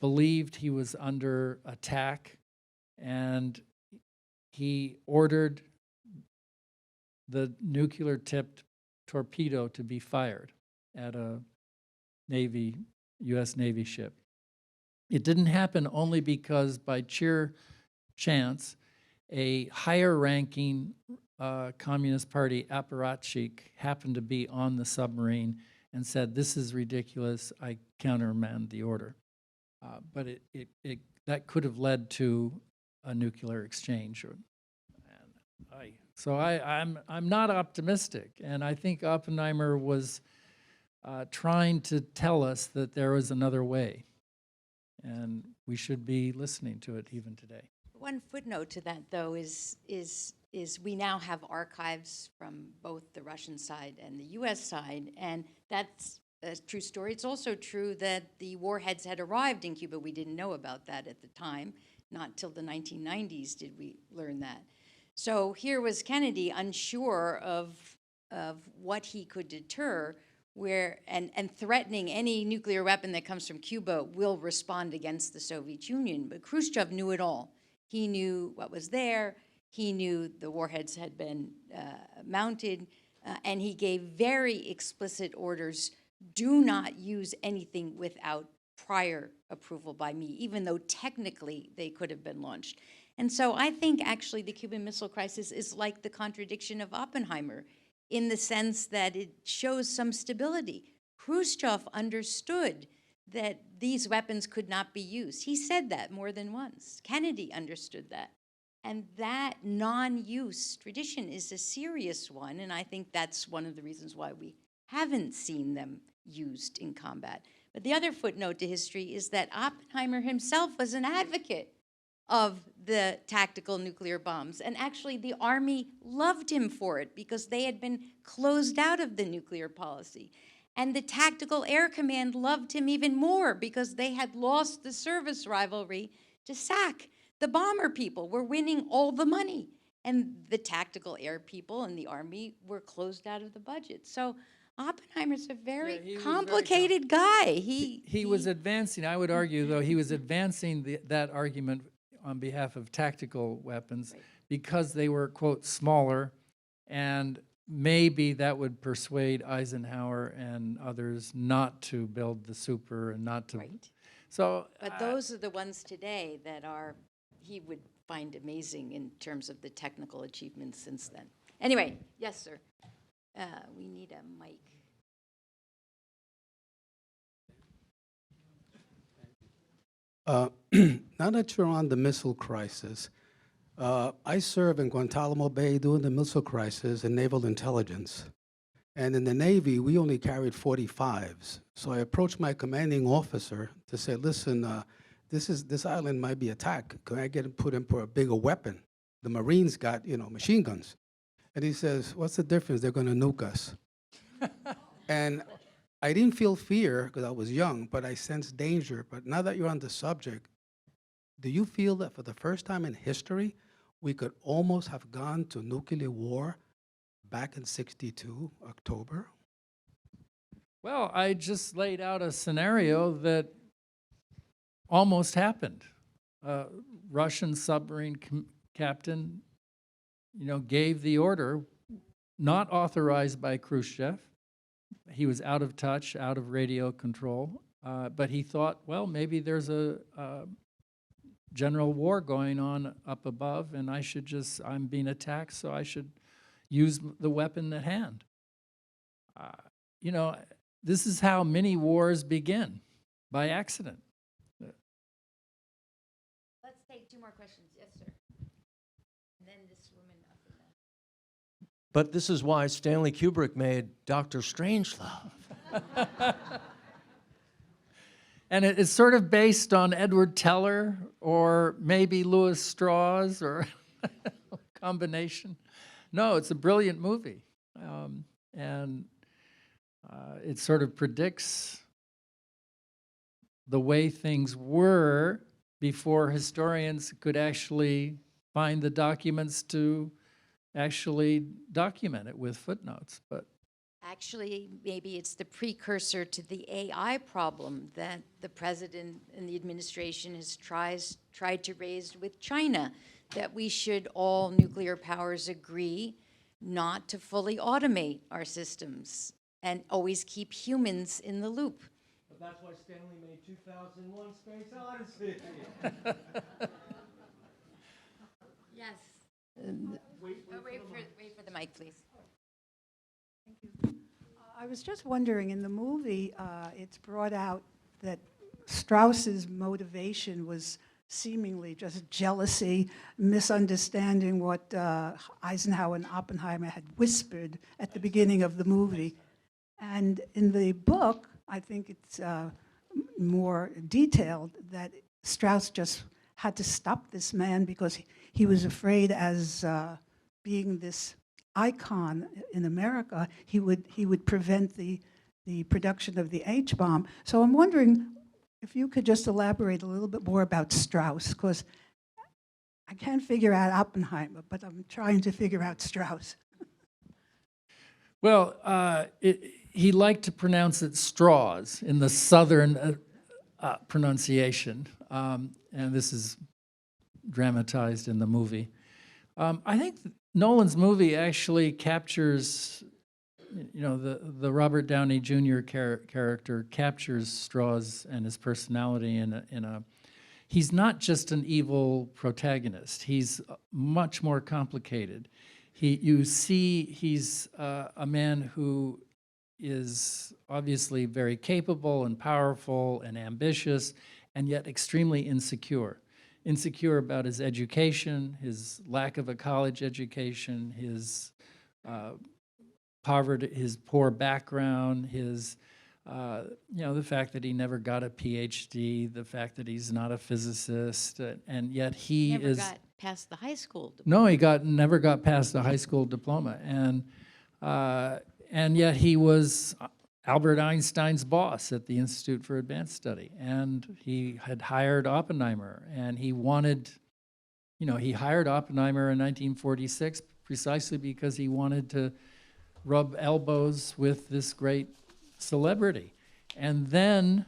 believed he was under attack, and he ordered the nuclear-tipped torpedo to be fired at a U.S. Navy ship. It didn't happen only because, by sheer chance, a higher-ranking Communist Party apparatchik happened to be on the submarine and said, "This is ridiculous, I countermand the order." But that could have led to a nuclear exchange. So I'm not optimistic, and I think Oppenheimer was trying to tell us that there is another way, and we should be listening to it even today. One footnote to that, though, is we now have archives from both the Russian side and the U.S. side, and that's a true story. It's also true that the warheads had arrived in Cuba. We didn't know about that at the time. Not till the 1990s did we learn that. So here was Kennedy, unsure of what he could deter, and threatening any nuclear weapon that comes from Cuba will respond against the Soviet Union. But Khrushchev knew it all. He knew what was there. He knew the warheads had been mounted, and he gave very explicit orders, do not use anything without prior approval by me, even though technically they could have been launched. And so I think actually the Cuban Missile Crisis is like the contradiction of Oppenheimer in the sense that it shows some stability. Khrushchev understood that these weapons could not be used. He said that more than once. Kennedy understood that. And that non-use tradition is a serious one, and I think that's one of the reasons why we haven't seen them used in combat. But the other footnote to history is that Oppenheimer himself was an advocate of the tactical nuclear bombs. And actually, the Army loved him for it because they had been closed out of the nuclear policy. And the Tactical Air Command loved him even more because they had lost the service rivalry to SAC. The bomber people were winning all the money, and the tactical air people and the Army were closed out of the budget. So Oppenheimer's a very he was complicated guy. He was advancing, I would argue, though, he was advancing that argument on behalf of tactical weapons because they were, quote, smaller, and maybe that would persuade Eisenhower and others not to build the super and not to. Right. So, But those are the ones today that he would find amazing in terms of the technical achievements since then. Anyway, yes, sir. We need a mic. Now that you're on the missile crisis, I served in Guantanamo Bay during the missile crisis in naval intelligence. And in the Navy, we only carried 45s. So I approached my commanding officer to say, listen, this island might be attacked. Can I get it put in for a bigger weapon? The Marines got, machine guns. And he says, what's the difference? They're going to nuke us. And I didn't feel fear because I was young, but I sensed danger. But now that you're on the subject, do you feel that for the first time in history, we could almost have gone to nuclear war back in '62, October? well, I just laid out a scenario that almost happened. Russian submarine captain, gave the order, not authorized by Khrushchev. He was out of touch, out of radio control, but he thought, well, maybe there's a general war going on up above, and I'm being attacked, so I should use the weapon at hand. This is how many wars begin, by accident. Let's take two more questions. Yes, sir. And then this woman up in the... But this is why Stanley Kubrick made Dr. Strangelove. And it's sort of based on Edward Teller or maybe Lewis Strauss or a combination. No, it's a brilliant movie. And it sort of predicts the way things were before historians could actually find the documents to actually document it with footnotes. But Actually, maybe it's the precursor to the AI problem that the president and the administration has tried to raise with China, that we should all nuclear powers agree not to fully automate our systems and always keep humans in the loop. But that's why Stanley made 2001 Space Odyssey. Yes. Wait for the mic, please. I was just wondering, in the movie, it's brought out that Strauss's motivation was seemingly just jealousy, misunderstanding what Eisenhower and Oppenheimer had whispered at the beginning of the movie. And in the book, I think it's more detailed that Strauss just had to stop this man because he was afraid, as being this icon in America, he would prevent the production of the H-bomb. So I'm wondering if you could just elaborate a little bit more about Strauss, because I can't figure out Oppenheimer, but I'm trying to figure out Strauss. well, he liked to pronounce it straws in the southern pronunciation, and this is dramatized in the movie. I think Nolan's movie actually captures, the Robert Downey Jr. character captures Strauss and his personality he's not just an evil protagonist. He's much more complicated. You see he's a man who is obviously very capable and powerful and ambitious, and yet extremely insecure. Insecure about his education, his lack of a college education, his poverty, his poor background, his the fact that he never got a PhD, the fact that he's not a physicist, and yet he Never is. got past the high school diploma. No, he never got past a high school diploma, and yet he was Albert Einstein's boss at the Institute for Advanced Study, and he had hired Oppenheimer, and he wanted, he hired Oppenheimer in 1946 precisely because he wanted to rub elbows with this great celebrity. And then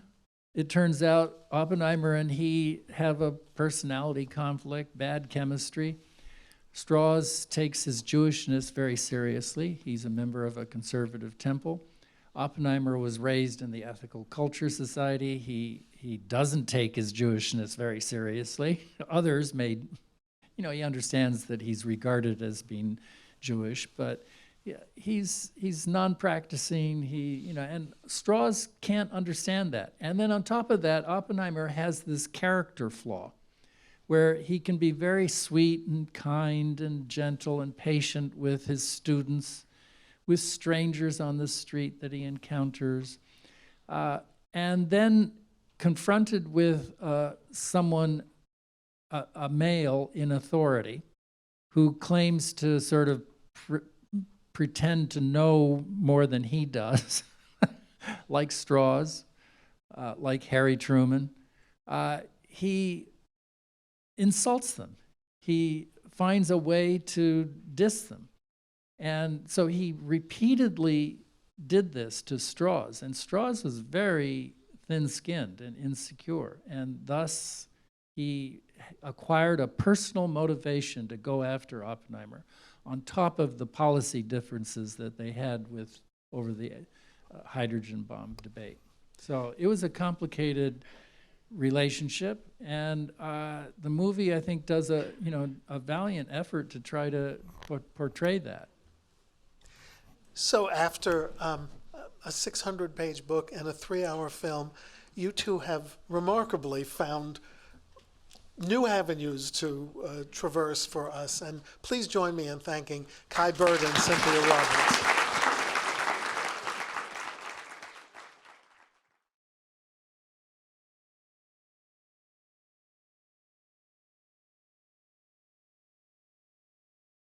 it turns out Oppenheimer and he have a personality conflict, bad chemistry. Strauss takes his Jewishness very seriously. He's a member of a conservative temple. Oppenheimer was raised in the Ethical Culture Society. He doesn't take his Jewishness very seriously. Others may, he understands that he's regarded as being Jewish, but yeah, he's non-practicing. And Strauss can't understand that. And then on top of that, Oppenheimer has this character flaw where he can be very sweet and kind and gentle and patient with his students, with strangers on the street that he encounters. And then confronted with someone, a male in authority, who claims to sort of pretend to know more than he does, like Strauss, like Harry Truman, he insults them. He finds a way to diss them. And so he repeatedly did this to Strauss, and Strauss was very thin-skinned and insecure, and thus he acquired a personal motivation to go after Oppenheimer, on top of the policy differences that they had over the hydrogen bomb debate. So it was a complicated relationship, and the movie, I think, does a valiant effort to try to portray that. So after a 600-page book and a 3-hour film, you two have remarkably found new avenues to traverse for us. And please join me in thanking Kai Bird and Cynthia Roberts.